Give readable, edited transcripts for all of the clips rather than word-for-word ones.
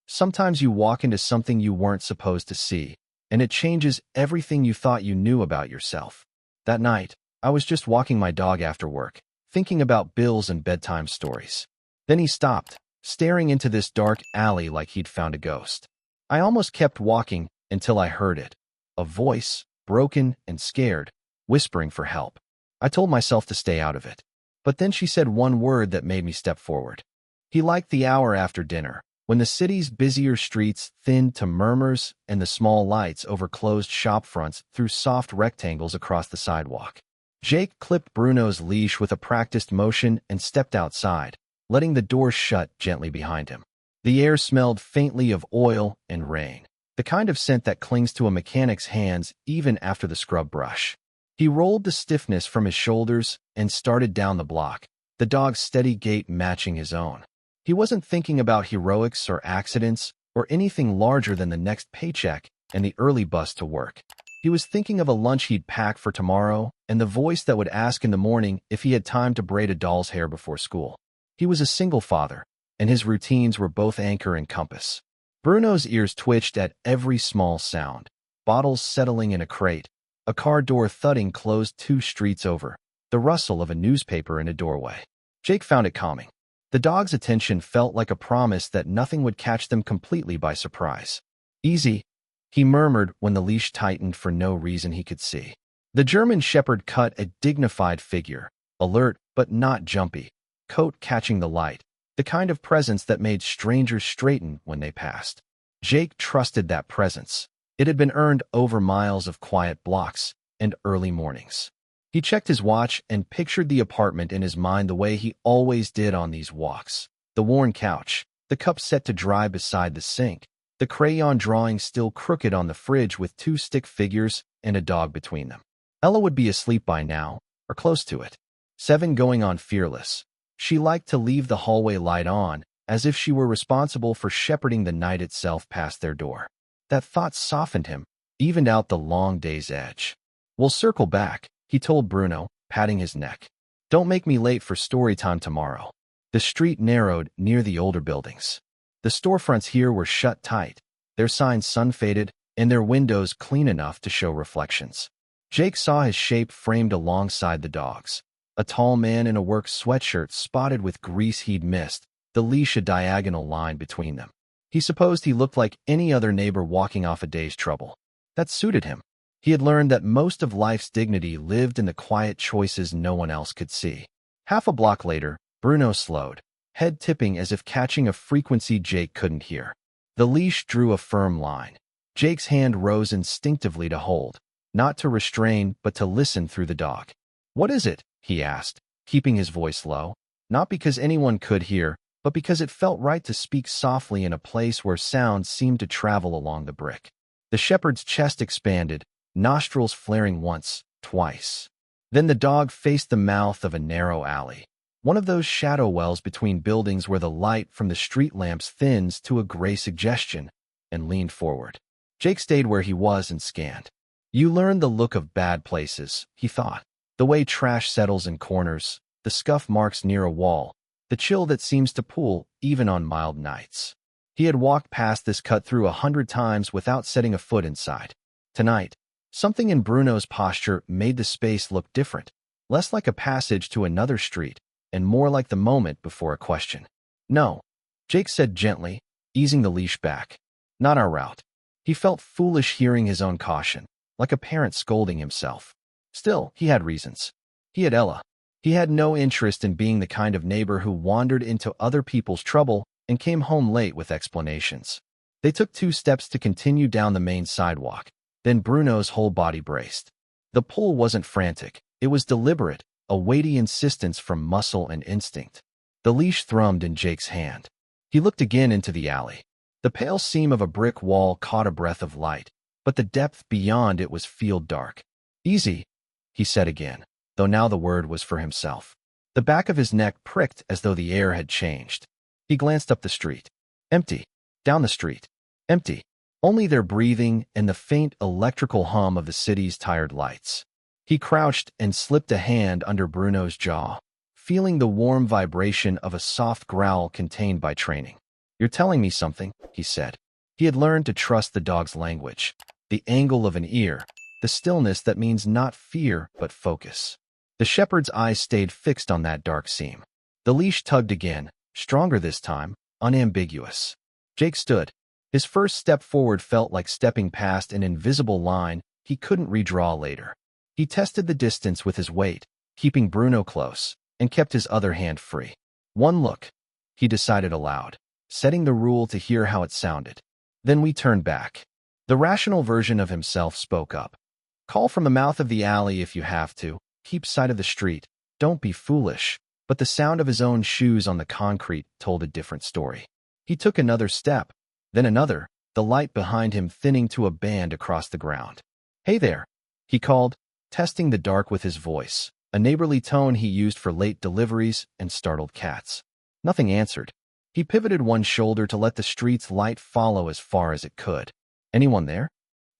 Sometimes you walk into something you weren't supposed to see, and it changes everything you thought you knew about yourself. That night, I was just walking my dog after work, thinking about bills and bedtime stories. Then he stopped, staring into this dark alley like he'd found a ghost. I almost kept walking until I heard it. A voice, broken and scared, whispering for help. I told myself to stay out of it. But then she said one word that made me step forward. He liked the hour after dinner, when the city's busier streets thinned to murmurs and the small lights over closed shop fronts threw soft rectangles across the sidewalk. Jake clipped Bruno's leash with a practiced motion and stepped outside, letting the door shut gently behind him. The air smelled faintly of oil and rain, the kind of scent that clings to a mechanic's hands even after the scrub brush. He rolled the stiffness from his shoulders and started down the block, the dog's steady gait matching his own. He wasn't thinking about heroics or accidents or anything larger than the next paycheck and the early bus to work. He was thinking of a lunch he'd pack for tomorrow and the voice that would ask in the morning if he had time to braid a doll's hair before school. He was a single father, and his routines were both anchor and compass. Bruno's ears twitched at every small sound. Bottles settling in a crate, a car door thudding closed 2 streets over, the rustle of a newspaper in a doorway. Jake found it calming. The dog's attention felt like a promise that nothing would catch them completely by surprise. "Easy," he murmured when the leash tightened for no reason he could see. The German shepherd cut a dignified figure, alert but not jumpy, coat catching the light, the kind of presence that made strangers straighten when they passed. Jake trusted that presence. It had been earned over miles of quiet blocks and early mornings. He checked his watch and pictured the apartment in his mind the way he always did on these walks. The worn couch, the cup set to dry beside the sink, the crayon drawing still crooked on the fridge with 2 stick figures and a dog between them. Ella would be asleep by now, or close to it. 7 going on fearless. She liked to leave the hallway light on, as if she were responsible for shepherding the night itself past their door. That thought softened him, evened out the long day's edge. "We'll circle back," he told Bruno, patting his neck. "Don't make me late for story time tomorrow." The street narrowed near the older buildings. The storefronts here were shut tight, their signs sun-faded, and their windows clean enough to show reflections. Jake saw his shape framed alongside the dog's. A tall man in a work sweatshirt spotted with grease he'd missed, the leash a diagonal line between them. He supposed he looked like any other neighbor walking off a day's trouble. That suited him. He had learned that most of life's dignity lived in the quiet choices no one else could see. Half a block later, Bruno slowed, head tipping as if catching a frequency Jake couldn't hear. The leash drew a firm line. Jake's hand rose instinctively to hold, not to restrain but to listen through the dog. "What is it?" he asked, keeping his voice low, not because anyone could hear, but because it felt right to speak softly in a place where sound seemed to travel along the brick. The shepherd's chest expanded, nostrils flaring once, twice. Then the dog faced the mouth of a narrow alley, one of those shadow wells between buildings where the light from the street lamps thins to a gray suggestion, and leaned forward. Jake stayed where he was and scanned. You learn the look of bad places, he thought. The way trash settles in corners, the scuff marks near a wall, the chill that seems to pool even on mild nights. He had walked past this cut-through 100 times without setting a foot inside. Tonight, something in Bruno's posture made the space look different, less like a passage to another street, and more like the moment before a question. "No," Jake said gently, easing the leash back. "Not our route." He felt foolish hearing his own caution, like a parent scolding himself. Still, he had reasons. He had Ella. He had no interest in being the kind of neighbor who wandered into other people's trouble and came home late with explanations. They took 2 steps to continue down the main sidewalk. Then Bruno's whole body braced. The pull wasn't frantic. It was deliberate, a weighty insistence from muscle and instinct. The leash thrummed in Jake's hand. He looked again into the alley. The pale seam of a brick wall caught a breath of light, but the depth beyond it was field dark. "Easy," he said again, though now the word was for himself. The back of his neck pricked as though the air had changed. He glanced up the street. Empty. Down the street. Empty. Only their breathing and the faint electrical hum of the city's tired lights. He crouched and slipped a hand under Bruno's jaw, feeling the warm vibration of a soft growl contained by training. "You're telling me something," he said. He had learned to trust the dog's language, the angle of an ear, the stillness that means not fear but focus. The shepherd's eyes stayed fixed on that dark seam. The leash tugged again, stronger this time, unambiguous. Jake stood. His first step forward felt like stepping past an invisible line he couldn't redraw later. He tested the distance with his weight, keeping Bruno close, and kept his other hand free. "One look," he decided aloud, setting the rule to hear how it sounded. "Then we turned back." The rational version of himself spoke up. "Call from the mouth of the alley if you have to. Keep sight of the street. Don't be foolish." But the sound of his own shoes on the concrete told a different story. He took another step, then another, the light behind him thinning to a band across the ground. "Hey there," he called, testing the dark with his voice, a neighborly tone he used for late deliveries and startled cats. Nothing answered. He pivoted one shoulder to let the street's light follow as far as it could. Anyone there?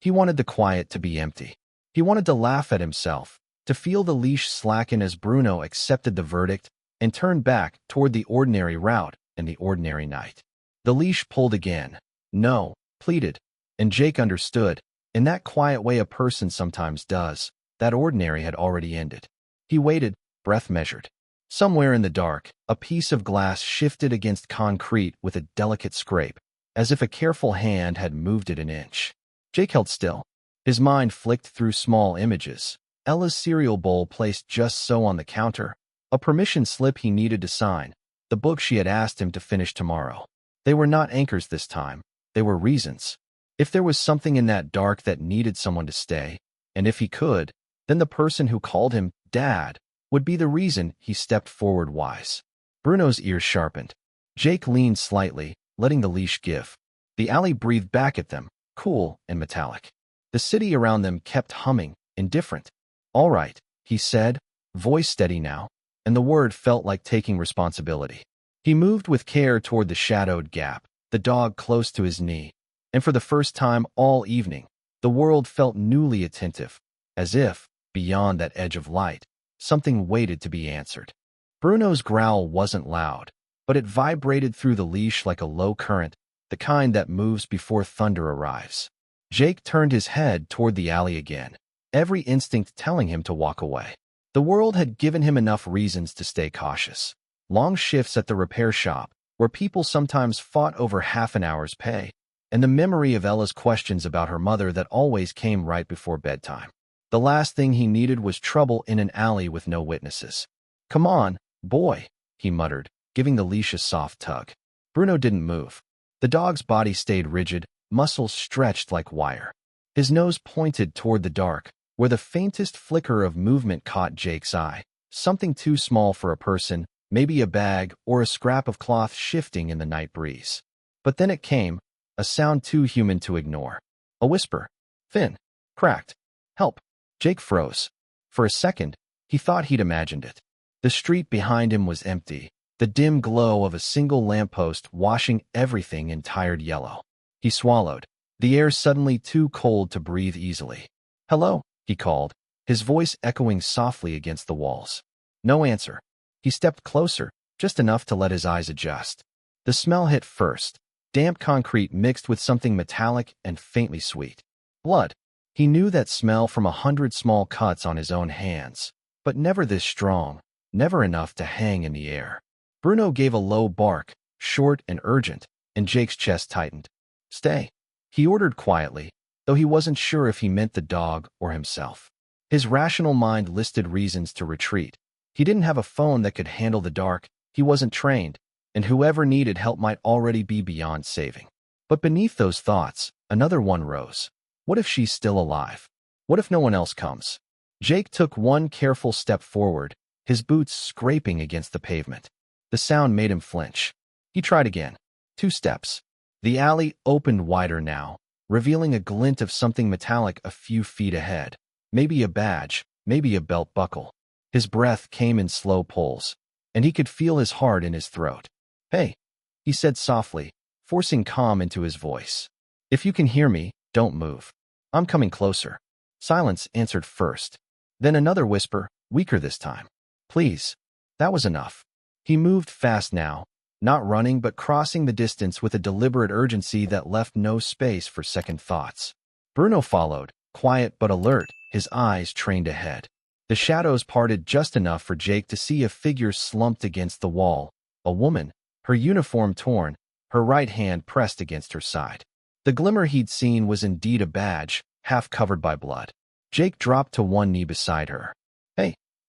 He wanted the quiet to be empty. He wanted to laugh at himself, to feel the leash slacken as Bruno accepted the verdict and turned back toward the ordinary route and the ordinary night. The leash pulled again. "No," pleaded, and Jake understood, in that quiet way a person sometimes does, that ordinary had already ended. He waited, breath measured. Somewhere in the dark, a piece of glass shifted against concrete with a delicate scrape, as if a careful hand had moved it an inch. Jake held still. His mind flicked through small images. Ella's cereal bowl placed just so on the counter, a permission slip he needed to sign, the book she had asked him to finish tomorrow. They were not anchors this time. They were reasons. If there was something in that dark that needed someone to stay, and if he could, then the person who called him Dad would be the reason. He stepped forward wise. Bruno's ears sharpened. Jake leaned slightly, letting the leash give. The alley breathed back at them, cool and metallic. The city around them kept humming, indifferent. "All right," he said, voice steady now, and the word felt like taking responsibility. He moved with care toward the shadowed gap, the dog close to his knee, and for the first time all evening, the world felt newly attentive, as if, beyond that edge of light, something waited to be answered. Bruno's growl wasn't loud, but it vibrated through the leash like a low current, the kind that moves before thunder arrives. Jake turned his head toward the alley again, every instinct telling him to walk away. The world had given him enough reasons to stay cautious. Long shifts at the repair shop, where people sometimes fought over half an hour's pay, and the memory of Ella's questions about her mother that always came right before bedtime. The last thing he needed was trouble in an alley with no witnesses. "Come on, boy," he muttered, giving the leash a soft tug. Bruno didn't move. The dog's body stayed rigid, muscles stretched like wire. His nose pointed toward the dark, where the faintest flicker of movement caught Jake's eye, something too small for a person, maybe a bag or a scrap of cloth shifting in the night breeze. But then it came, a sound too human to ignore. A whisper. Thin. Cracked. "Help." Jake froze. For a second, he thought he'd imagined it. The street behind him was empty, the dim glow of a single lamppost washing everything in tired yellow. He swallowed, the air suddenly too cold to breathe easily. "Hello," he called, his voice echoing softly against the walls. No answer. He stepped closer, just enough to let his eyes adjust. The smell hit first, damp concrete mixed with something metallic and faintly sweet. Blood. He knew that smell from 100 small cuts on his own hands, but never this strong, never enough to hang in the air. Bruno gave a low bark, short and urgent, and Jake's chest tightened. "Stay," he ordered quietly, though he wasn't sure if he meant the dog or himself. His rational mind listed reasons to retreat. He didn't have a phone that could handle the dark, he wasn't trained, and whoever needed help might already be beyond saving. But beneath those thoughts, another one rose. What if she's still alive? What if no one else comes? Jake took one careful step forward, his boots scraping against the pavement. The sound made him flinch. He tried again. 2 steps. The alley opened wider now, revealing a glint of something metallic a few feet ahead. Maybe a badge, maybe a belt buckle. His breath came in slow pulls, and he could feel his heart in his throat. "Hey," he said softly, forcing calm into his voice. "If you can hear me, don't move. I'm coming closer." Silence answered first. Then another whisper, weaker this time. "Please." That was enough. He moved fast now, not running but crossing the distance with a deliberate urgency that left no space for second thoughts. Bruno followed, quiet but alert, his eyes trained ahead. The shadows parted just enough for Jake to see a figure slumped against the wall, a woman, her uniform torn, her right hand pressed against her side. The glimmer he'd seen was indeed a badge, half covered by blood. Jake dropped to one knee beside her.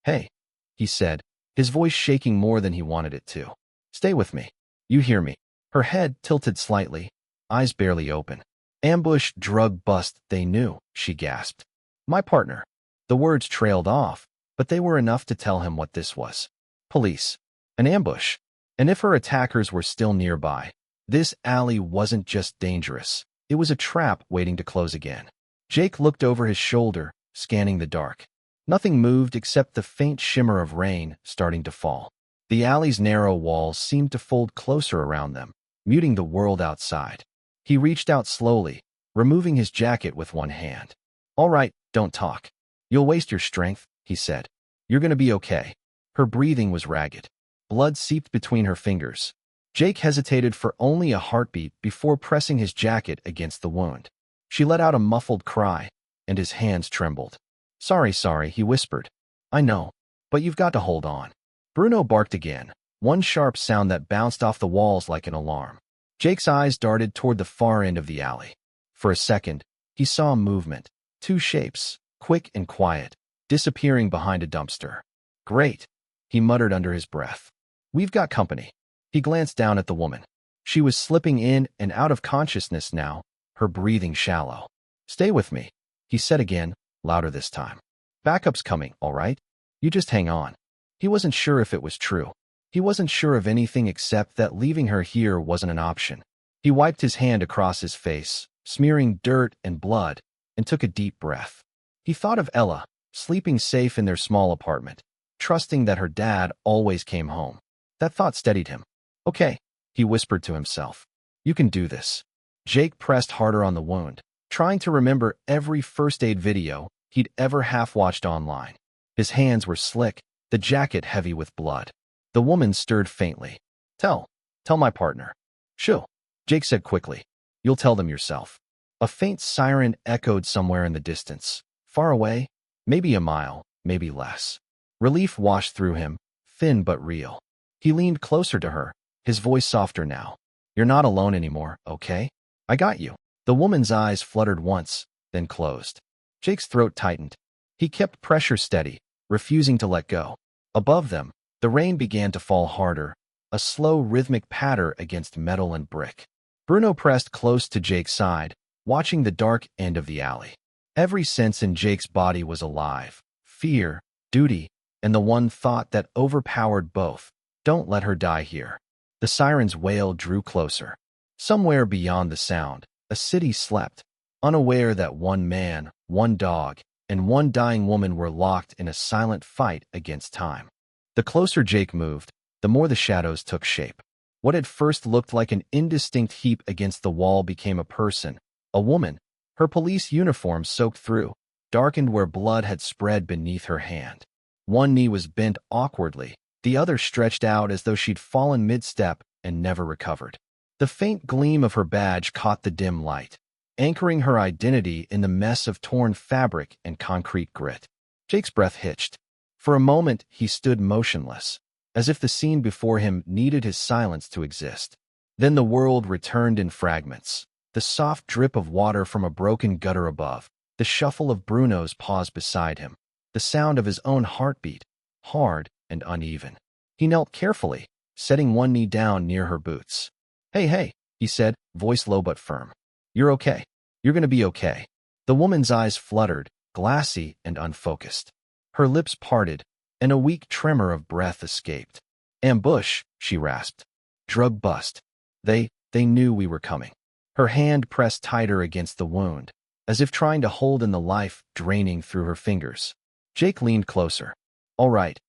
Hey, he said, his voice shaking more than he wanted it to. Stay with me. You hear me. Her head tilted slightly, eyes barely open. Ambush, drug bust, they knew, she gasped. My partner. The words trailed off, but they were enough to tell him what this was. Police. An ambush. And if her attackers were still nearby, this alley wasn't just dangerous. It was a trap waiting to close again. Jake looked over his shoulder, scanning the dark. Nothing moved except the faint shimmer of rain starting to fall. The alley's narrow walls seemed to fold closer around them, muting the world outside. He reached out slowly, removing his jacket with one hand. All right, don't talk. You'll waste your strength, he said. You're gonna be okay. Her breathing was ragged. Blood seeped between her fingers. Jake hesitated for only a heartbeat before pressing his jacket against the wound. She let out a muffled cry, and his hands trembled. Sorry, he whispered. I know, but you've got to hold on. Bruno barked again, one sharp sound that bounced off the walls like an alarm. Jake's eyes darted toward the far end of the alley. For a second, he saw movement, two shapes, quick and quiet, disappearing behind a dumpster. Great, he muttered under his breath. We've got company. He glanced down at the woman. She was slipping in and out of consciousness now, her breathing shallow. Stay with me, he said again, louder this time. Backup's coming, all right? You just hang on. He wasn't sure if it was true. He wasn't sure of anything except that leaving her here wasn't an option. He wiped his hand across his face, smearing dirt and blood, and took a deep breath. He thought of Ella, sleeping safe in their small apartment, trusting that her dad always came home. That thought steadied him. Okay, he whispered to himself. You can do this. Jake pressed harder on the wound, trying to remember every first aid video he'd ever half-watched online. His hands were slick, the jacket heavy with blood. The woman stirred faintly. Tell my partner. Shoo, Jake said quickly. You'll tell them yourself. A faint siren echoed somewhere in the distance. Far away, maybe a mile, maybe less. Relief washed through him, thin but real. He leaned closer to her, his voice softer now. You're not alone anymore, okay? I got you. The woman's eyes fluttered once, then closed. Jake's throat tightened. He kept pressure steady, refusing to let go. Above them, the rain began to fall harder, a slow rhythmic patter against metal and brick. Bruno pressed close to Jake's side, watching the dark end of the alley. Every sense in Jake's body was alive. Fear, duty, and the one thought that overpowered both. Don't let her die here. The siren's wail drew closer. Somewhere beyond the sound, a city slept, unaware that one man, one dog, and one dying woman were locked in a silent fight against time. The closer Jake moved, the more the shadows took shape. What had first looked like an indistinct heap against the wall became a person, a woman, her police uniform soaked through, darkened where blood had spread beneath her hand. One knee was bent awkwardly, the other stretched out as though she'd fallen mid-step and never recovered. The faint gleam of her badge caught the dim light, anchoring her identity in the mess of torn fabric and concrete grit. Jake's breath hitched. For a moment, he stood motionless, as if the scene before him needed his silence to exist. Then the world returned in fragments. The soft drip of water from a broken gutter above, the shuffle of Bruno's paws beside him, the sound of his own heartbeat, hard and uneven. He knelt carefully, setting one knee down near her boots. Hey, he said, voice low but firm. You're okay. You're gonna be okay. The woman's eyes fluttered, glassy and unfocused. Her lips parted, and a weak tremor of breath escaped. Ambush, she rasped. Drug bust. They knew we were coming. Her hand pressed tighter against the wound, as if trying to hold in the life draining through her fingers. Jake leaned closer. All right,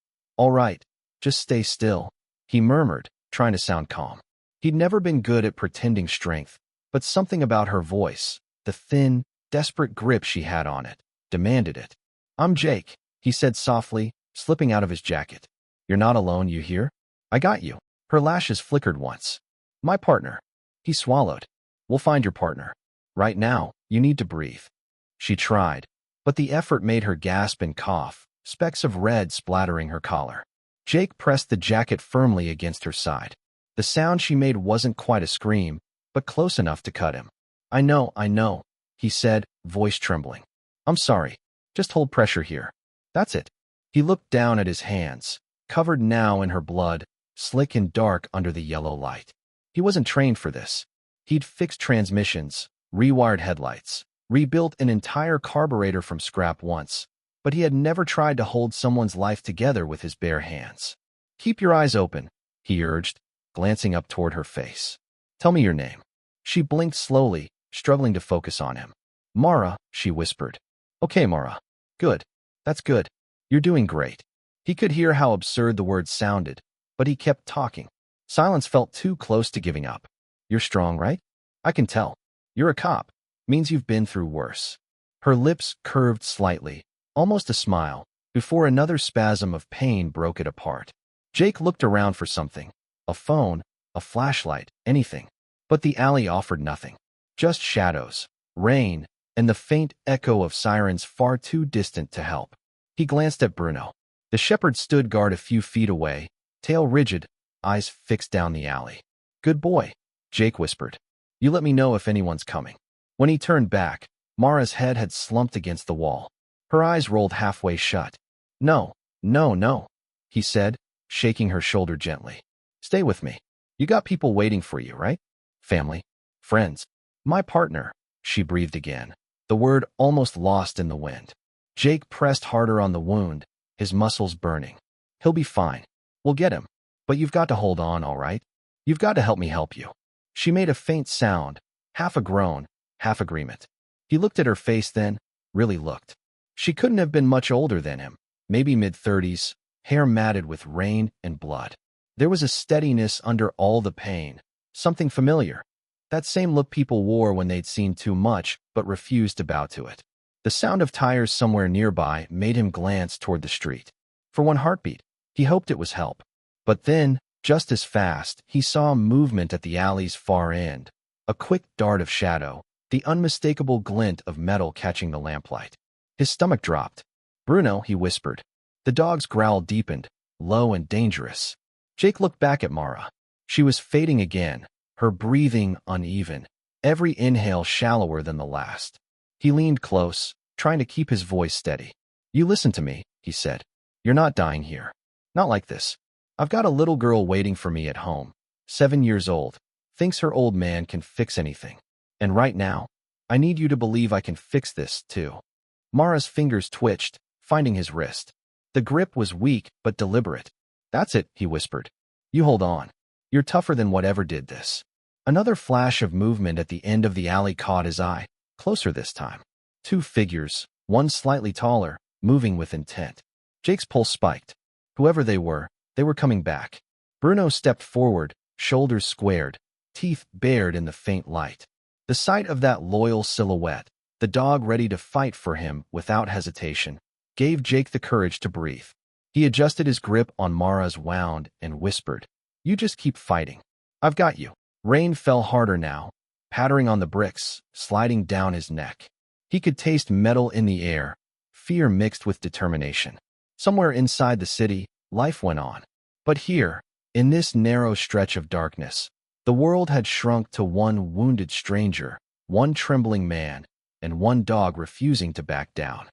just stay still, he murmured, trying to sound calm. He'd never been good at pretending strength, but something about her voice, the thin, desperate grip she had on it, demanded it. I'm Jake, he said softly, slipping out of his jacket. You're not alone, you hear? I got you. Her lashes flickered once. My partner. He swallowed. We'll find your partner. Right now, you need to breathe. She tried, but the effort made her gasp and cough, specks of red splattering her collar. Jake pressed the jacket firmly against her side. The sound she made wasn't quite a scream, but close enough to cut him. I know, he said, voice trembling. I'm sorry. Just hold pressure here. That's it. He looked down at his hands, covered now in her blood, slick and dark under the yellow light. He wasn't trained for this. He'd fixed transmissions, rewired headlights, rebuilt an entire carburetor from scrap once, but he had never tried to hold someone's life together with his bare hands. Keep your eyes open, he urged, glancing up toward her face. Tell me your name. She blinked slowly, struggling to focus on him. Mara, she whispered. Okay, Mara. Good. That's good. You're doing great. He could hear how absurd the words sounded, but he kept talking. Silence felt too close to giving up. You're strong, right? I can tell. You're a cop. Means you've been through worse. Her lips curved slightly, almost a smile, before another spasm of pain broke it apart. Jake looked around for something. A phone, a flashlight, anything. But the alley offered nothing. Just shadows, rain, and the faint echo of sirens far too distant to help. He glanced at Bruno. The shepherd stood guard a few feet away, tail rigid, eyes fixed down the alley. Good boy, Jake whispered. You let me know if anyone's coming. When he turned back, Mara's head had slumped against the wall. Her eyes rolled halfway shut. No, he said, shaking her shoulder gently. Stay with me. You got people waiting for you, right? Family, friends. My partner, she breathed again, the word almost lost in the wind. Jake pressed harder on the wound, his muscles burning. He'll be fine. We'll get him. But you've got to hold on, all right? You've got to help me help you. She made a faint sound, half a groan, half agreement. He looked at her face then, really looked. She couldn't have been much older than him, maybe mid-30s, hair matted with rain and blood. There was a steadiness under all the pain, something familiar. That same look people wore when they'd seen too much but refused to bow to it. The sound of tires somewhere nearby made him glance toward the street. For one heartbeat, he hoped it was help. But then, just as fast, he saw movement at the alley's far end. A quick dart of shadow, the unmistakable glint of metal catching the lamplight. His stomach dropped. Bruno, he whispered. The dog's growl deepened, low and dangerous. Jake looked back at Mara. She was fading again, her breathing uneven, every inhale shallower than the last. He leaned close, trying to keep his voice steady. You listen to me, he said. You're not dying here. Not like this. I've got a little girl waiting for me at home, 7 years old, thinks her old man can fix anything. And right now, I need you to believe I can fix this, too. Mara's fingers twitched, finding his wrist. The grip was weak but deliberate. That's it, he whispered. You hold on. You're tougher than whatever did this. Another flash of movement at the end of the alley caught his eye, closer this time. 2 figures, one slightly taller, moving with intent. Jake's pulse spiked. Whoever they were coming back. Bruno stepped forward, shoulders squared, teeth bared in the faint light. The sight of that loyal silhouette, the dog ready to fight for him without hesitation, gave Jake the courage to breathe. He adjusted his grip on Mara's wound and whispered, You just keep fighting. I've got you. Rain fell harder now, pattering on the bricks, sliding down his neck. He could taste metal in the air, fear mixed with determination. Somewhere inside the city, life went on. But here, in this narrow stretch of darkness, the world had shrunk to one wounded stranger, one trembling man, and one dog refusing to back down.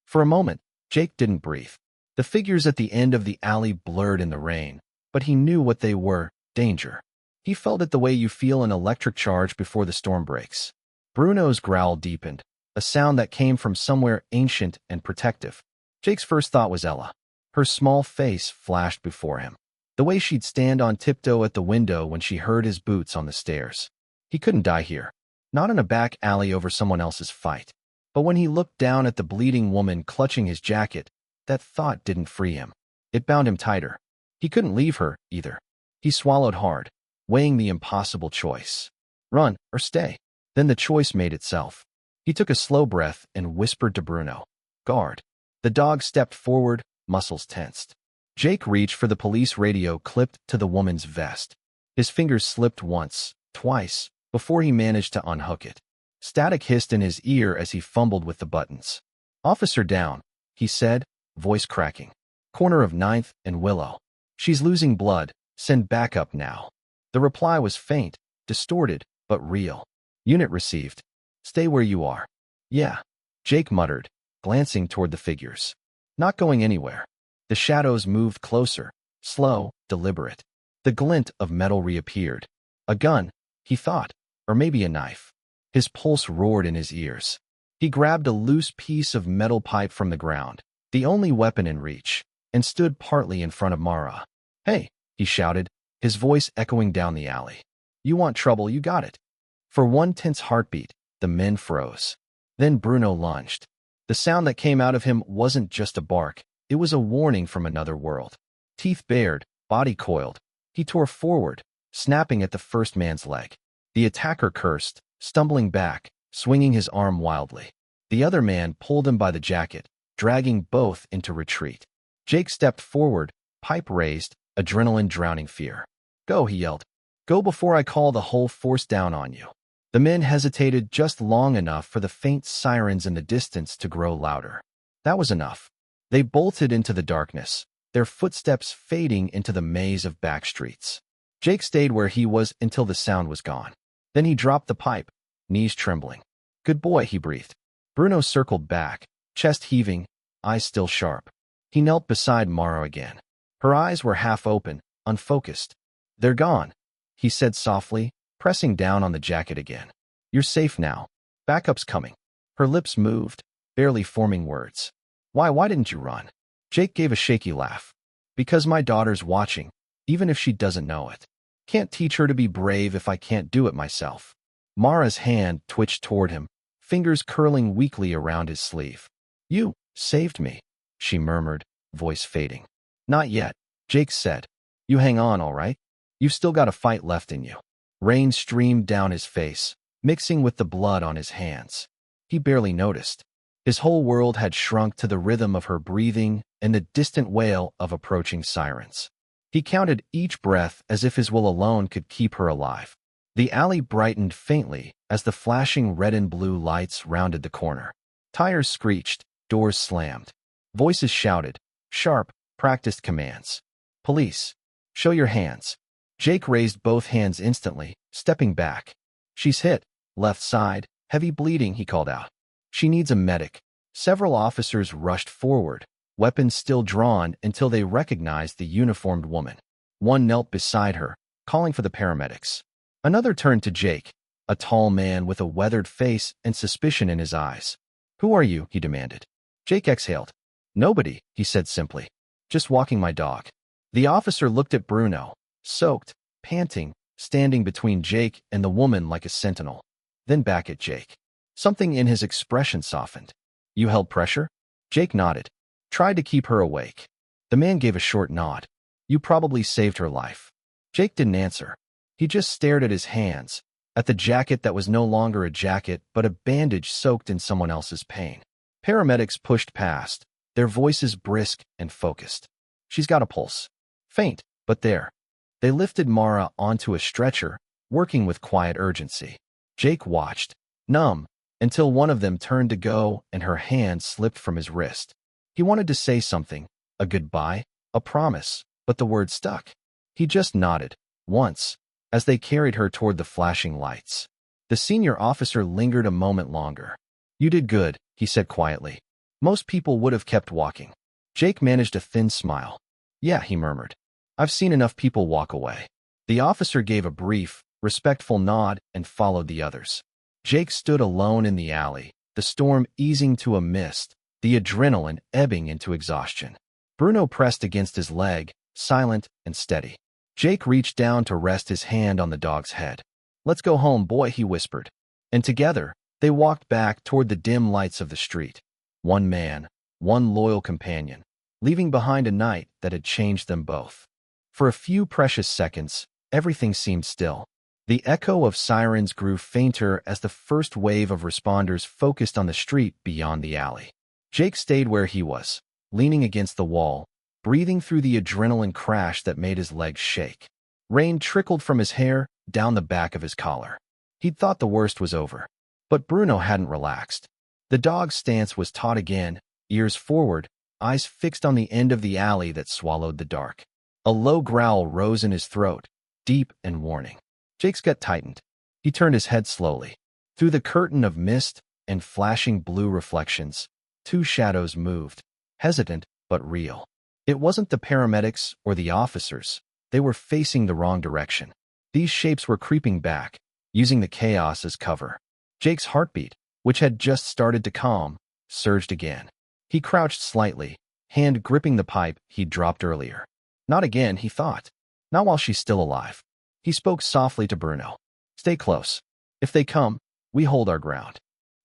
For a moment, Jake didn't breathe. The figures at the end of the alley blurred in the rain, but he knew what they were, danger. He felt it the way you feel an electric charge before the storm breaks. Bruno's growl deepened, a sound that came from somewhere ancient and protective. Jake's first thought was Ella. Her small face flashed before him. The way she'd stand on tiptoe at the window when she heard his boots on the stairs. He couldn't die here. Not in a back alley over someone else's fight. But when he looked down at the bleeding woman clutching his jacket, that thought didn't free him. It bound him tighter. He couldn't leave her, either. He swallowed hard, weighing the impossible choice. Run or stay. Then the choice made itself. He took a slow breath and whispered to Bruno, Guard. The dog stepped forward, muscles tensed. Jake reached for the police radio clipped to the woman's vest. His fingers slipped once, twice, before he managed to unhook it. Static hissed in his ear as he fumbled with the buttons. "Officer down," he said, voice cracking. "Corner of 9th and Willow. She's losing blood. Send backup now." The reply was faint, distorted, but real. "Unit received. Stay where you are." "Yeah," Jake muttered, glancing toward the figures. "Not going anywhere." The shadows moved closer, slow, deliberate. The glint of metal reappeared. A gun, he thought, or maybe a knife. His pulse roared in his ears. He grabbed a loose piece of metal pipe from the ground, the only weapon in reach, and stood partly in front of Mara. "Hey," he shouted, his voice echoing down the alley. "You want trouble, you got it." For one tense heartbeat, the men froze. Then Bruno lunged. The sound that came out of him wasn't just a bark, it was a warning from another world. Teeth bared, body coiled, he tore forward, snapping at the first man's leg. The attacker cursed, stumbling back, swinging his arm wildly. The other man pulled him by the jacket, dragging both into retreat. Jake stepped forward, pipe raised, adrenaline drowning fear. "Go," he yelled. "Go before I call the whole force down on you." The men hesitated just long enough for the faint sirens in the distance to grow louder. That was enough. They bolted into the darkness, their footsteps fading into the maze of back streets. Jake stayed where he was until the sound was gone. Then he dropped the pipe, knees trembling. "Good boy," he breathed. Bruno circled back, chest heaving, eyes still sharp. He knelt beside Mara again. Her eyes were half open, unfocused. "They're gone," he said softly, pressing down on the jacket again. "You're safe now. Backup's coming." Her lips moved, barely forming words. Why didn't you run?" Jake gave a shaky laugh. "Because my daughter's watching, even if she doesn't know it. Can't teach her to be brave if I can't do it myself." Mara's hand twitched toward him, fingers curling weakly around his sleeve. "You saved me," she murmured, voice fading. "Not yet," Jake said. "You hang on, all right? You've still got a fight left in you." Rain streamed down his face, mixing with the blood on his hands. He barely noticed. His whole world had shrunk to the rhythm of her breathing and the distant wail of approaching sirens. He counted each breath as if his will alone could keep her alive. The alley brightened faintly as the flashing red and blue lights rounded the corner. Tires screeched, doors slammed. Voices shouted, sharp, practiced commands. "Police, show your hands." Jake raised both hands instantly, stepping back. "She's hit, left side, heavy bleeding," he called out. "She needs a medic." Several officers rushed forward, weapons still drawn until they recognized the uniformed woman. One knelt beside her, calling for the paramedics. Another turned to Jake, a tall man with a weathered face and suspicion in his eyes. "Who are you?" he demanded. Jake exhaled. "Nobody," he said simply. "Just walking my dog." The officer looked at Bruno, soaked, panting, standing between Jake and the woman like a sentinel. Then back at Jake. Something in his expression softened. "You held pressure?" Jake nodded. "Tried to keep her awake." The man gave a short nod. "You probably saved her life." Jake didn't answer. He just stared at his hands, at the jacket that was no longer a jacket but a bandage soaked in someone else's pain. Paramedics pushed past, their voices brisk and focused. "She's got a pulse. Faint, but there." They lifted Mara onto a stretcher, working with quiet urgency. Jake watched, numb, until one of them turned to go and her hand slipped from his wrist. He wanted to say something, a goodbye, a promise, but the word stuck. He just nodded, once, as they carried her toward the flashing lights. The senior officer lingered a moment longer. "You did good," he said quietly. "Most people would have kept walking." Jake managed a thin smile. "Yeah," he murmured. "I've seen enough people walk away." The officer gave a brief, respectful nod and followed the others. Jake stood alone in the alley, the storm easing to a mist, the adrenaline ebbing into exhaustion. Bruno pressed against his leg, silent and steady. Jake reached down to rest his hand on the dog's head. "Let's go home, boy," he whispered. And together, they walked back toward the dim lights of the street. One man, one loyal companion, leaving behind a night that had changed them both. For a few precious seconds, everything seemed still. The echo of sirens grew fainter as the first wave of responders focused on the street beyond the alley. Jake stayed where he was, leaning against the wall, breathing through the adrenaline crash that made his legs shake. Rain trickled from his hair down the back of his collar. He'd thought the worst was over. But Bruno hadn't relaxed. The dog's stance was taut again, ears forward, eyes fixed on the end of the alley that swallowed the dark. A low growl rose in his throat, deep and warning. Jake's gut tightened. He turned his head slowly. Through the curtain of mist and flashing blue reflections, two shadows moved, hesitant but real. It wasn't the paramedics or the officers. They were facing the wrong direction. These shapes were creeping back, using the chaos as cover. Jake's heartbeat, which had just started to calm, surged again. He crouched slightly, hand gripping the pipe he'd dropped earlier. Not again, he thought. Not while she's still alive. He spoke softly to Bruno. Stay close. If they come, we hold our ground.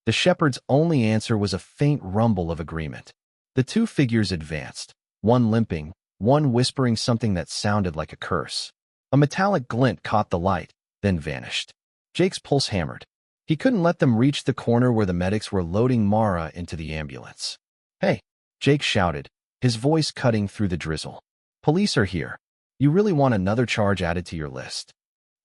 The shepherd's only answer was a faint rumble of agreement. The two figures advanced, one limping, one whispering something that sounded like a curse. A metallic glint caught the light, then vanished. Jake's pulse hammered. He couldn't let them reach the corner where the medics were loading Mara into the ambulance. Hey, Jake shouted, his voice cutting through the drizzle. Police are here. You really want another charge added to your list?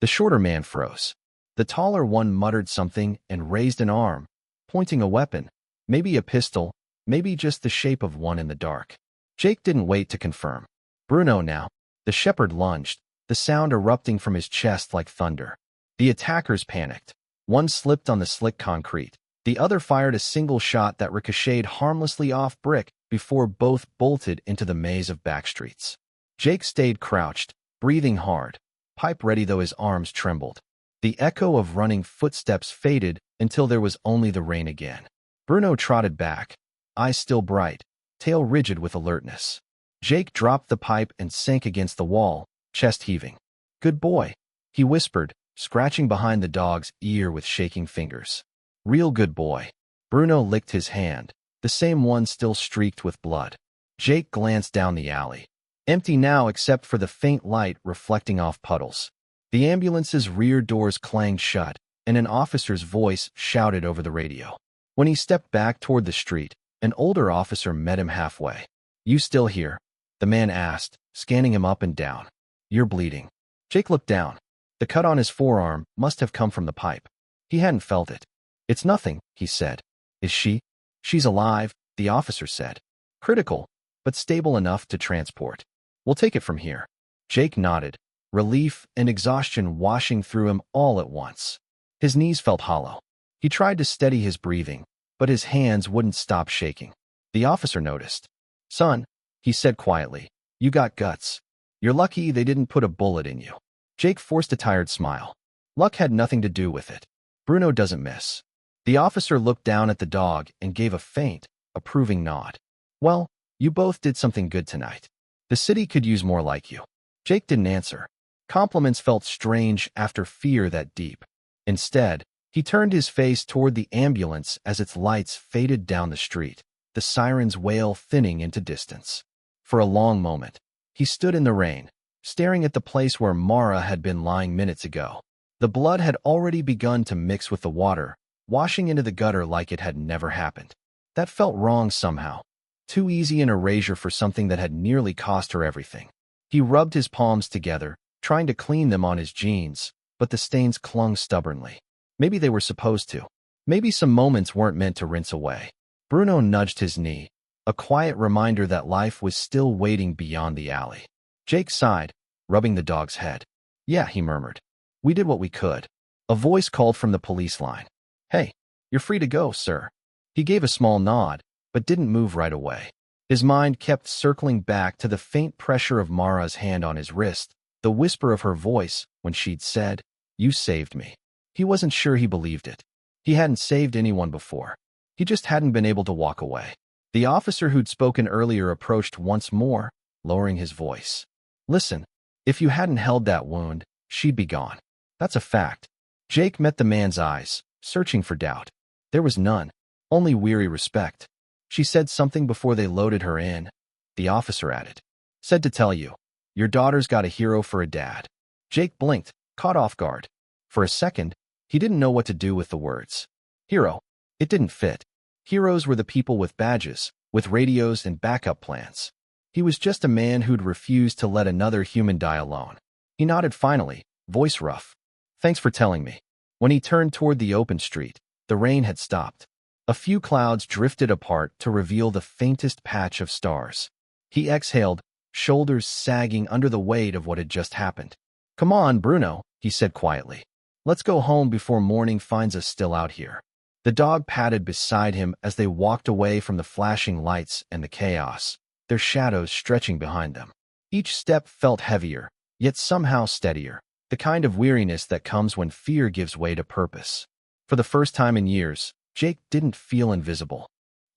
The shorter man froze. The taller one muttered something and raised an arm, pointing a weapon, maybe a pistol, maybe just the shape of one in the dark. Jake didn't wait to confirm. Bruno now. The shepherd lunged, the sound erupting from his chest like thunder. The attackers panicked. One slipped on the slick concrete. The other fired a single shot that ricocheted harmlessly off brick before both bolted into the maze of backstreets. Jake stayed crouched, breathing hard, pipe ready though his arms trembled. The echo of running footsteps faded until there was only the rain again. Bruno trotted back, eyes still bright, tail rigid with alertness. Jake dropped the pipe and sank against the wall, chest heaving. Good boy, he whispered, scratching behind the dog's ear with shaking fingers. Real good boy. Bruno licked his hand, the same one still streaked with blood. Jake glanced down the alley. Empty now except for the faint light reflecting off puddles. The ambulance's rear doors clanged shut, and an officer's voice shouted over the radio. When he stepped back toward the street, an older officer met him halfway. You still here? The man asked, scanning him up and down. You're bleeding. Jake looked down. The cut on his forearm must have come from the pipe. He hadn't felt it. It's nothing, he said. Is she? She's alive, the officer said. Critical, but stable enough to transport. We'll take it from here. Jake nodded, relief and exhaustion washing through him all at once. His knees felt hollow. He tried to steady his breathing, but his hands wouldn't stop shaking. The officer noticed. Son, he said quietly, you got guts. You're lucky they didn't put a bullet in you. Jake forced a tired smile. Luck had nothing to do with it. Bruno doesn't miss. The officer looked down at the dog and gave a faint, approving nod. Well, you both did something good tonight. The city could use more like you. Jake didn't answer. Compliments felt strange after fear that deep. Instead, he turned his face toward the ambulance as its lights faded down the street, the siren's wail thinning into distance. For a long moment, he stood in the rain, staring at the place where Mara had been lying minutes ago. The blood had already begun to mix with the water, washing into the gutter like it had never happened. That felt wrong somehow. Too easy an erasure for something that had nearly cost her everything. He rubbed his palms together, trying to clean them on his jeans, but the stains clung stubbornly. Maybe they were supposed to. Maybe some moments weren't meant to rinse away. Bruno nudged his knee, a quiet reminder that life was still waiting beyond the alley. Jake sighed, rubbing the dog's head. Yeah, he murmured. We did what we could. A voice called from the police line. Hey, you're free to go, sir. He gave a small nod, but didn't move right away. His mind kept circling back to the faint pressure of Mara's hand on his wrist, the whisper of her voice when she'd said, You saved me. He wasn't sure he believed it. He hadn't saved anyone before. He just hadn't been able to walk away. The officer who'd spoken earlier approached once more, lowering his voice. Listen, if you hadn't held that wound, she'd be gone. That's a fact. Jake met the man's eyes, searching for doubt. There was none, only weary respect. She said something before they loaded her in. The officer added. Said to tell you, your daughter's got a hero for a dad. Jake blinked, caught off guard. For a second, he didn't know what to do with the words. Hero. It didn't fit. Heroes were the people with badges, with radios and backup plans. He was just a man who'd refused to let another human die alone. He nodded finally, voice rough. Thanks for telling me. When he turned toward the open street, the rain had stopped. A few clouds drifted apart to reveal the faintest patch of stars. He exhaled, shoulders sagging under the weight of what had just happened. Come on, Bruno, he said quietly. Let's go home before morning finds us still out here. The dog padded beside him as they walked away from the flashing lights and the chaos, their shadows stretching behind them. Each step felt heavier, yet somehow steadier, the kind of weariness that comes when fear gives way to purpose. For the first time in years, Jake didn't feel invisible.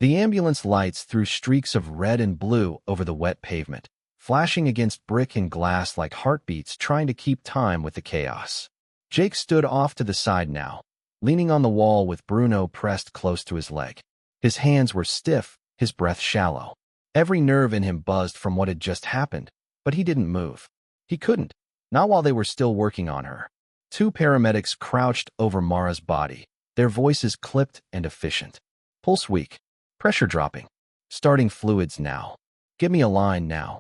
The ambulance lights threw streaks of red and blue over the wet pavement, flashing against brick and glass like heartbeats trying to keep time with the chaos. Jake stood off to the side now, leaning on the wall with Bruno pressed close to his leg. His hands were stiff, his breath shallow. Every nerve in him buzzed from what had just happened, but he didn't move. He couldn't, not while they were still working on her. Two paramedics crouched over Mara's body, their voices clipped and efficient. Pulse weak, pressure dropping, starting fluids now. Give me a line now.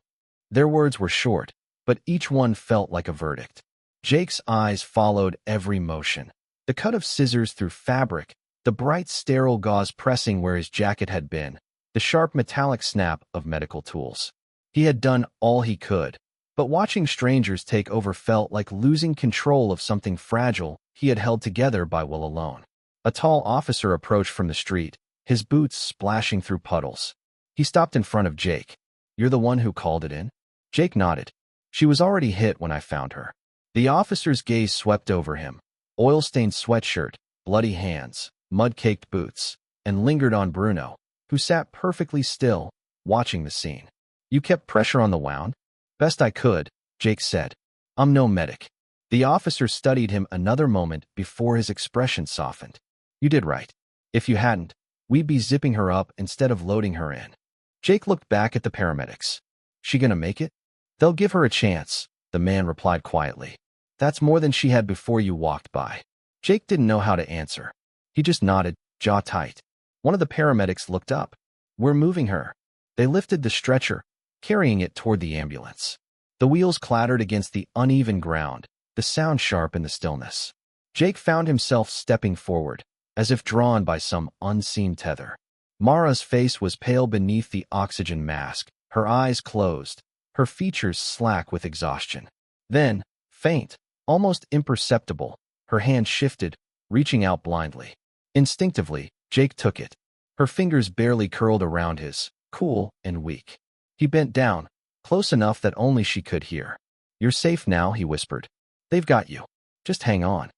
Their words were short, but each one felt like a verdict. Jake's eyes followed every motion. The cut of scissors through fabric, the bright sterile gauze pressing where his jacket had been, the sharp metallic snap of medical tools. He had done all he could, but watching strangers take over felt like losing control of something fragile he had held together by will alone. A tall officer approached from the street, his boots splashing through puddles. He stopped in front of Jake. You're the one who called it in? Jake nodded. She was already hit when I found her. The officer's gaze swept over him. Oil-stained sweatshirt, bloody hands, mud-caked boots, and lingered on Bruno, who sat perfectly still, watching the scene. You kept pressure on the wound? Best I could, Jake said. I'm no medic. The officer studied him another moment before his expression softened. You did right. If you hadn't, we'd be zipping her up instead of loading her in. Jake looked back at the paramedics. She gonna make it? They'll give her a chance, the man replied quietly. That's more than she had before you walked by. Jake didn't know how to answer. He just nodded, jaw tight. One of the paramedics looked up. We're moving her. They lifted the stretcher, carrying it toward the ambulance. The wheels clattered against the uneven ground, the sound sharp in the stillness. Jake found himself stepping forward, as if drawn by some unseen tether. Mara's face was pale beneath the oxygen mask, her eyes closed, her features slack with exhaustion. Then, faint, almost imperceptible, her hand shifted, reaching out blindly. Instinctively, Jake took it. Her fingers barely curled around his, cool and weak. He bent down, close enough that only she could hear. You're safe now, he whispered. They've got you. Just hang on.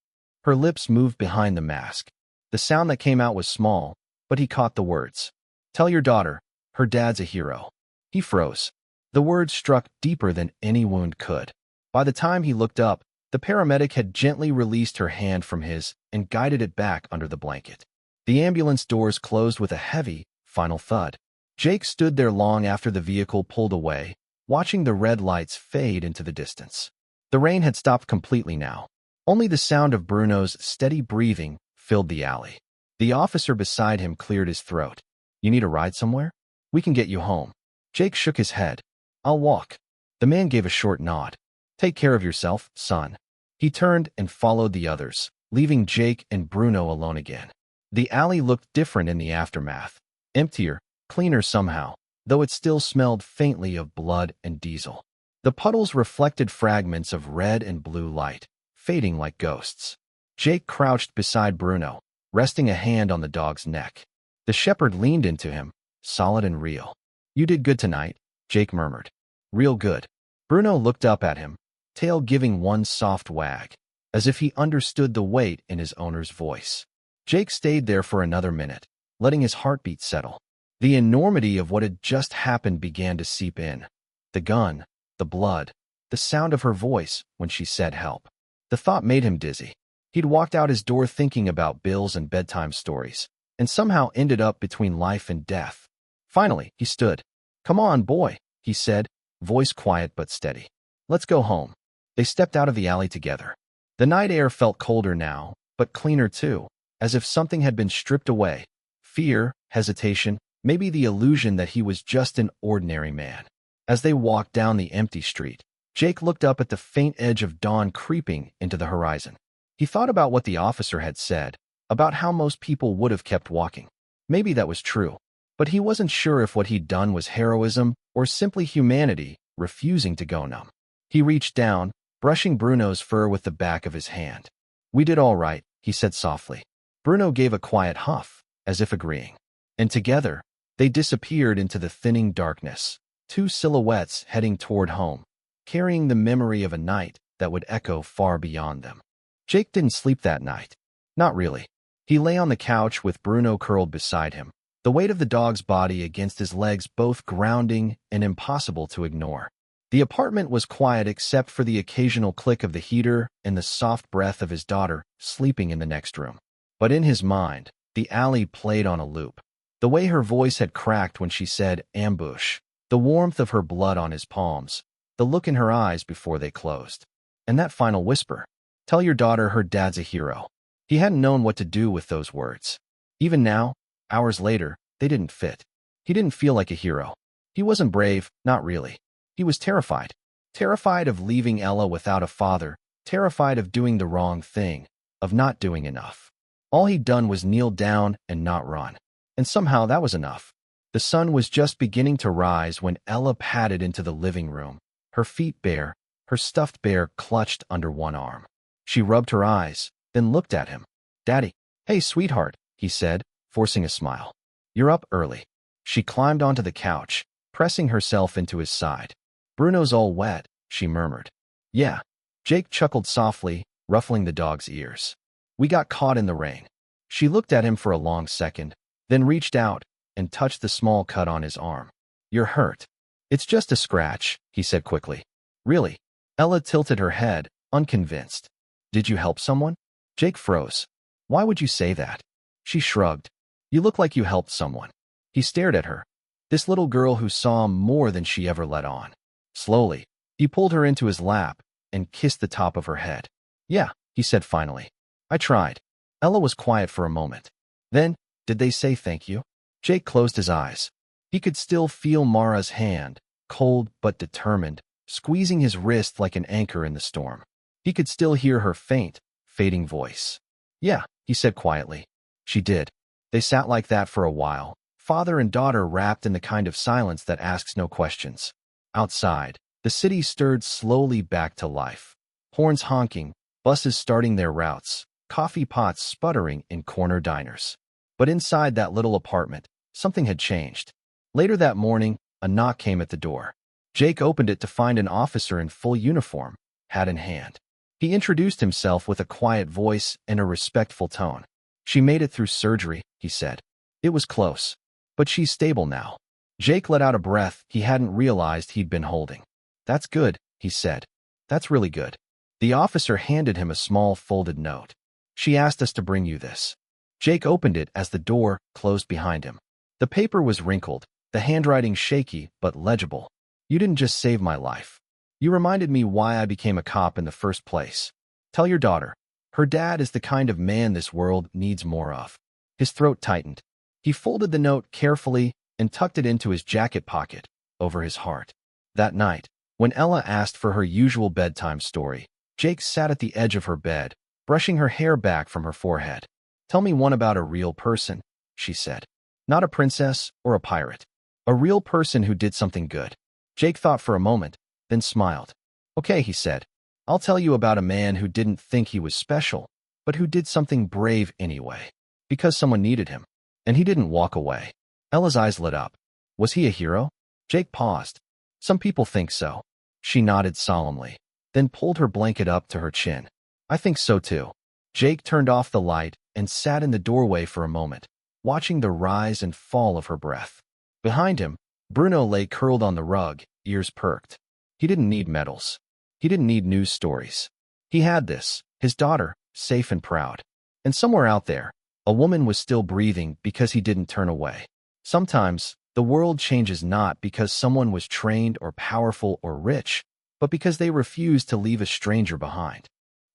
Her lips moved behind the mask. The sound that came out was small, but he caught the words. Tell your daughter, her dad's a hero. He froze. The words struck deeper than any wound could. By the time he looked up, the paramedic had gently released her hand from his and guided it back under the blanket. The ambulance doors closed with a heavy, final thud. Jake stood there long after the vehicle pulled away, watching the red lights fade into the distance. The rain had stopped completely now. Only the sound of Bruno's steady breathing filled the alley. The officer beside him cleared his throat. You need a ride somewhere? We can get you home. Jake shook his head. I'll walk. The man gave a short nod. Take care of yourself, son. He turned and followed the others, leaving Jake and Bruno alone again. The alley looked different in the aftermath. Emptier, cleaner somehow, though it still smelled faintly of blood and diesel. The puddles reflected fragments of red and blue light, fading like ghosts. Jake crouched beside Bruno, resting a hand on the dog's neck. The shepherd leaned into him, solid and real. You did good tonight, Jake murmured. Real good. Bruno looked up at him, tail giving one soft wag, as if he understood the weight in his owner's voice. Jake stayed there for another minute, letting his heartbeat settle. The enormity of what had just happened began to seep in. The gun, the blood, the sound of her voice when she said help. The thought made him dizzy. He'd walked out his door thinking about bills and bedtime stories, and somehow ended up between life and death. Finally, he stood. Come on, boy, he said, voice quiet but steady. Let's go home. They stepped out of the alley together. The night air felt colder now, but cleaner too, as if something had been stripped away. Fear, hesitation, maybe the illusion that he was just an ordinary man. As they walked down the empty street, Jake looked up at the faint edge of dawn creeping into the horizon. He thought about what the officer had said, about how most people would have kept walking. Maybe that was true, but he wasn't sure if what he'd done was heroism or simply humanity refusing to go numb. He reached down, brushing Bruno's fur with the back of his hand. "We did all right," he said softly. Bruno gave a quiet huff, as if agreeing. And together, they disappeared into the thinning darkness, two silhouettes heading toward home, carrying the memory of a night that would echo far beyond them. Jake didn't sleep that night. Not really. He lay on the couch with Bruno curled beside him, the weight of the dog's body against his legs both grounding and impossible to ignore. The apartment was quiet except for the occasional click of the heater and the soft breath of his daughter sleeping in the next room. But in his mind, the alley played on a loop. The way her voice had cracked when she said ambush, the warmth of her blood on his palms, the look in her eyes before they closed. And that final whisper, "Tell your daughter her dad's a hero." He hadn't known what to do with those words. Even now, hours later, they didn't fit. He didn't feel like a hero. He wasn't brave, not really. He was terrified. Terrified of leaving Ella without a father, terrified of doing the wrong thing, of not doing enough. All he'd done was kneel down and not run. And somehow that was enough. The sun was just beginning to rise when Ella padded into the living room, her feet bare, her stuffed bear clutched under one arm. She rubbed her eyes, then looked at him. "Daddy." "Hey, sweetheart," he said, forcing a smile. "You're up early." She climbed onto the couch, pressing herself into his side. "Bruno's all wet," she murmured. "Yeah." Jake chuckled softly, ruffling the dog's ears. "We got caught in the rain." She looked at him for a long second, then reached out and touched the small cut on his arm. "You're hurt." "It's just a scratch," he said quickly. "Really?" Ella tilted her head, unconvinced. "Did you help someone?" Jake froze. "Why would you say that?" She shrugged. "You look like you helped someone." He stared at her. This little girl who saw more than she ever let on. Slowly, he pulled her into his lap and kissed the top of her head. "Yeah," he said finally. "I tried." Ella was quiet for a moment. Then, "Did they say thank you?" Jake closed his eyes. He could still feel Mara's hand, cold but determined, squeezing his wrist like an anchor in the storm. He could still hear her faint, fading voice. "Yeah," he said quietly. She did. They sat like that for a while, father and daughter wrapped in the kind of silence that asks no questions. Outside, the city stirred slowly back to life. Horns honking, buses starting their routes, coffee pots sputtering in corner diners. But inside that little apartment, something had changed. Later that morning, a knock came at the door. Jake opened it to find an officer in full uniform, hat in hand. He introduced himself with a quiet voice and a respectful tone. "She made it through surgery," he said. "It was close. But she's stable now." Jake let out a breath he hadn't realized he'd been holding. "That's good," he said. "That's really good." The officer handed him a small folded note. "She asked us to bring you this." Jake opened it as the door closed behind him. The paper was wrinkled, the handwriting shaky but legible. "You didn't just save my life. You reminded me why I became a cop in the first place. Tell your daughter. Her dad is the kind of man this world needs more of." His throat tightened. He folded the note carefully and tucked it into his jacket pocket, over his heart. That night, when Ella asked for her usual bedtime story, Jake sat at the edge of her bed, brushing her hair back from her forehead. "Tell me one about a real person," she said. "Not a princess or a pirate. A real person who did something good." Jake thought for a moment, then smiled. "Okay," he said. "I'll tell you about a man who didn't think he was special, but who did something brave anyway, because someone needed him. And he didn't walk away." Ella's eyes lit up. "Was he a hero?" Jake paused. "Some people think so." She nodded solemnly, then pulled her blanket up to her chin. "I think so too." Jake turned off the light and sat in the doorway for a moment, watching the rise and fall of her breath. Behind him, Bruno lay curled on the rug, ears perked. He didn't need medals. He didn't need news stories. He had this, his daughter, safe and proud. And somewhere out there, a woman was still breathing because he didn't turn away. Sometimes, the world changes not because someone was trained or powerful or rich, but because they refused to leave a stranger behind.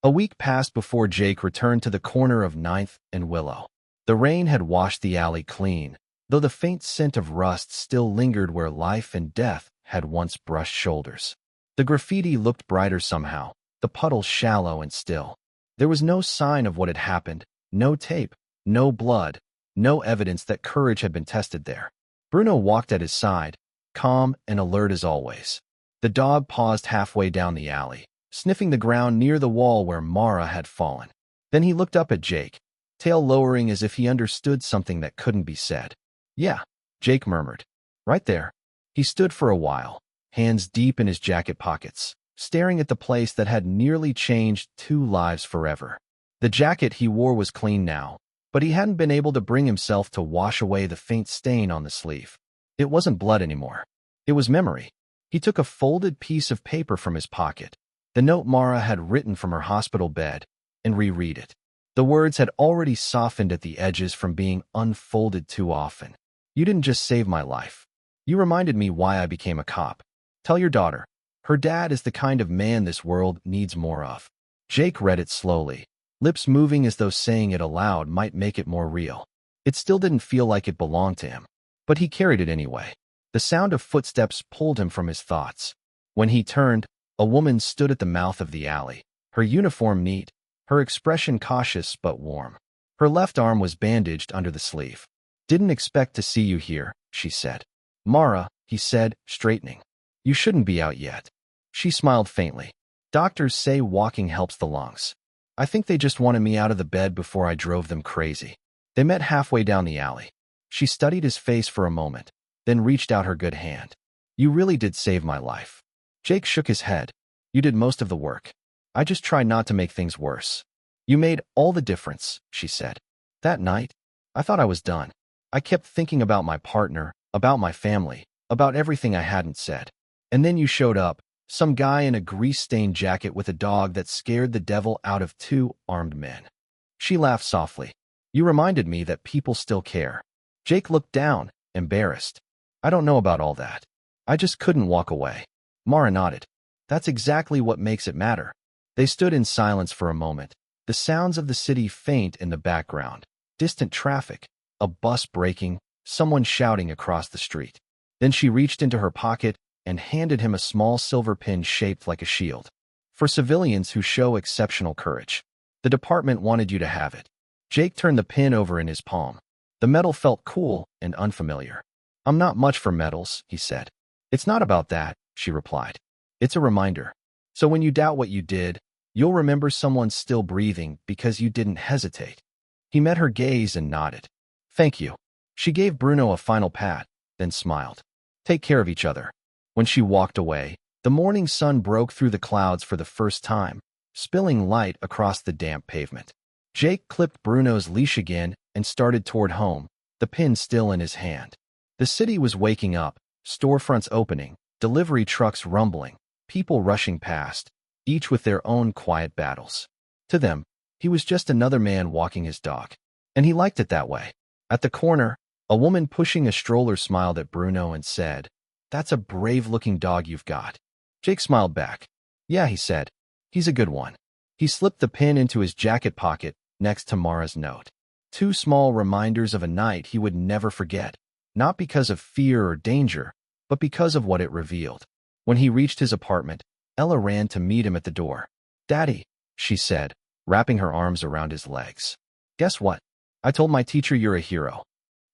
A week passed before Jake returned to the corner of 9th and Willow. The rain had washed the alley clean, though the faint scent of rust still lingered where life and death had once brushed shoulders. The graffiti looked brighter somehow, the puddles shallow and still. There was no sign of what had happened, no tape, no blood, no evidence that courage had been tested there. Bruno walked at his side, calm and alert as always. The dog paused halfway down the alley, sniffing the ground near the wall where Mara had fallen. Then he looked up at Jake, tail lowering as if he understood something that couldn't be said. "Yeah," Jake murmured. "Right there." He stood for a while, hands deep in his jacket pockets, staring at the place that had nearly changed 2 lives forever. The jacket he wore was clean now, but he hadn't been able to bring himself to wash away the faint stain on the sleeve. It wasn't blood anymore. It was memory. He took a folded piece of paper from his pocket, the note Mara had written from her hospital bed, and reread it. The words had already softened at the edges from being unfolded too often. "You didn't just save my life. You reminded me why I became a cop. Tell your daughter. Her dad is the kind of man this world needs more of." Jake read it slowly, lips moving as though saying it aloud might make it more real. It still didn't feel like it belonged to him, but he carried it anyway. The sound of footsteps pulled him from his thoughts. When he turned, a woman stood at the mouth of the alley, her uniform neat, her expression cautious but warm. Her left arm was bandaged under the sleeve. "Didn't expect to see you here," she said. "Mara," he said, straightening. "You shouldn't be out yet." She smiled faintly. "Doctors say walking helps the lungs. I think they just wanted me out of the bed before I drove them crazy." They met halfway down the alley. She studied his face for a moment, then reached out her good hand. "You really did save my life." Jake shook his head. "You did most of the work. I just tried not to make things worse." "You made all the difference," she said. "That night, I thought I was done. I kept thinking about my partner, about my family, about everything I hadn't said. And then you showed up, some guy in a grease-stained jacket with a dog that scared the devil out of 2 armed men." She laughed softly. "You reminded me that people still care." Jake looked down, embarrassed. "I don't know about all that. I just couldn't walk away." Mara nodded. "That's exactly what makes it matter." They stood in silence for a moment, the sounds of the city faint in the background, distant traffic, a bus braking, someone shouting across the street. Then she reached into her pocket and handed him a small silver pin shaped like a shield. "For civilians who show exceptional courage. The department wanted you to have it." Jake turned the pin over in his palm. The metal felt cool and unfamiliar. "I'm not much for medals," he said. "It's not about that," she replied. "It's a reminder. So when you doubt what you did, you'll remember someone's still breathing because you didn't hesitate." He met her gaze and nodded. "Thank you." She gave Bruno a final pat, then smiled. "Take care of each other." When she walked away, the morning sun broke through the clouds for the first time, spilling light across the damp pavement. Jake clipped Bruno's leash again and started toward home, the pin still in his hand. The city was waking up, storefronts opening, delivery trucks rumbling, people rushing past, each with their own quiet battles. To them, he was just another man walking his dog. And he liked it that way. At the corner, a woman pushing a stroller smiled at Bruno and said, "That's a brave-looking dog you've got." Jake smiled back. "Yeah," he said. "He's a good one." He slipped the pin into his jacket pocket next to Mara's note. 2 small reminders of a night he would never forget, not because of fear or danger, but because of what it revealed. When he reached his apartment, Ella ran to meet him at the door. "Daddy," she said, wrapping her arms around his legs. "Guess what? I told my teacher you're a hero."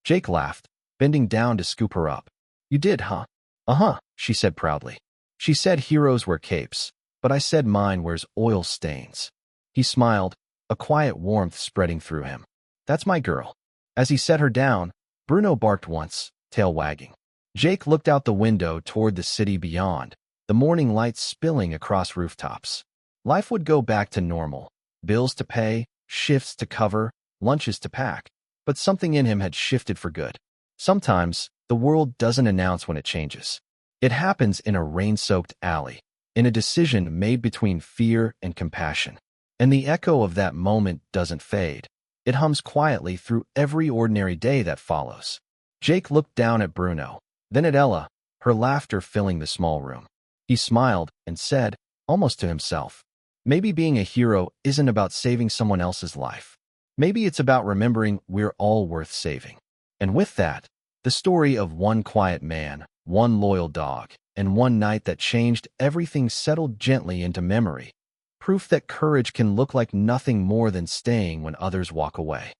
Jake laughed, bending down to scoop her up. "You did, huh?" "Uh-huh," she said proudly. "She said heroes wear capes, but I said mine wears oil stains." He smiled, a quiet warmth spreading through him. "That's my girl." As he set her down, Bruno barked once, tail wagging. Jake looked out the window toward the city beyond, the morning lights spilling across rooftops. Life would go back to normal, bills to pay, shifts to cover, lunches to pack, but something in him had shifted for good. Sometimes, the world doesn't announce when it changes. It happens in a rain-soaked alley, in a decision made between fear and compassion. And the echo of that moment doesn't fade. It hums quietly through every ordinary day that follows. Jake looked down at Bruno, then at Ella, her laughter filling the small room. He smiled and said, almost to himself, maybe being a hero isn't about saving someone else's life. Maybe it's about remembering we're all worth saving. And with that, the story of one quiet man, one loyal dog, and one night that changed everything settled gently into memory. Proof that courage can look like nothing more than staying when others walk away.